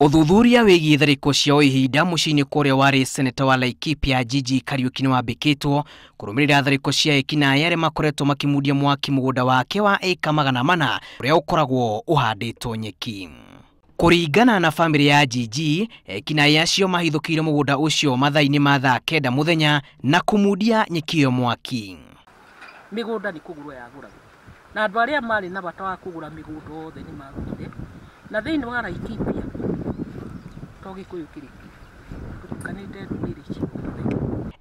Uthuthuria wigie thariko cia ihinda muciini kuria waari seneta wa Laikipia GG Kariuki ni wambikitwo kurumirira thariko cia ekina yare makoretwo makimundia mwaki mugunda wake wa eka 400 uria ukoragwo uhanditwo nyeki. Kuringana na bamiri ya GG, ekina yacio mahithukire mugunda ucio mathaini ma thaa 9 muthenya na kumundia nyeki yo mwaki. Migunda ni kugurwa ya gura na andu aria mari na bata wa kugura migunda othe ni magurire na thiini wa Laikipia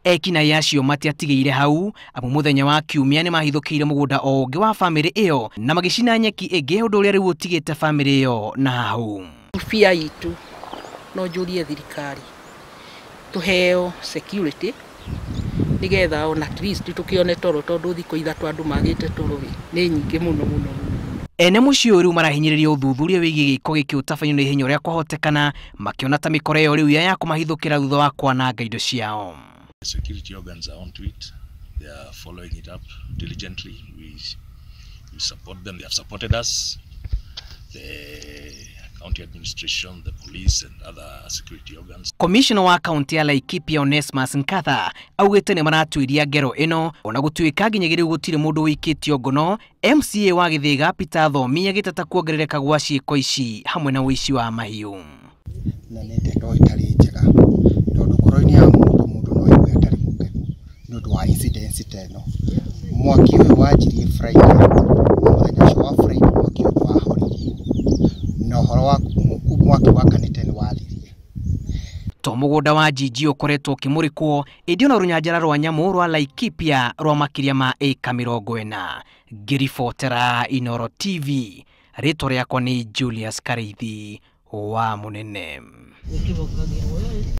ekina yacio matiatigire hau amu muthenya wa kiumia ni mahithukire mugunda onge wa bamiri iyo na magicina nyeki ige undu uria riu utigite bamiri iyo na hau. Fia itu no jurie thirikari tuheo security nigetha ona at least tukione toro tondu thiko ithatu andu magite toro ni nyingi muno. Ene mucio riu marahinyiriria uthuthuria wigie giko giki utabanio ni hinya uria kwahotekana makiona ta mikore yo riu ya kumahithukira thutha wa kwananga indo ciao. Security organs are onto it. They are following it up diligently. We support them. They have supported us. The county administration, the police and other security organs. Commissioner wa county ya Laikipia Onesmus Nkatha augite ni maratuiria ngero ino ona gutuika ginyagiri gutire mundu wikitio ngono. MCA wa Githiga Peter Thomi agitata kuongerereka gwa ciiko ici hamwe na wici wa mahiu. Na nende ndo itari njega tondu koroini ya mundu no iwe atari muke nundu wa incident teno mwaki uyu wajirie Friday na muthenya ucio wa Friday mwaki uyu wahoririe no horo wa mwaki wa kaniteni wathirie. To mugunda wa GG ukoretwo kimurikwo idio na runyanjara rwa nyamu rwa Laikipia rwa makiria ma eka 40. Ngiribotera Inooro TV, rĩtwa rĩakwa ni Julius Karithi wa Munene.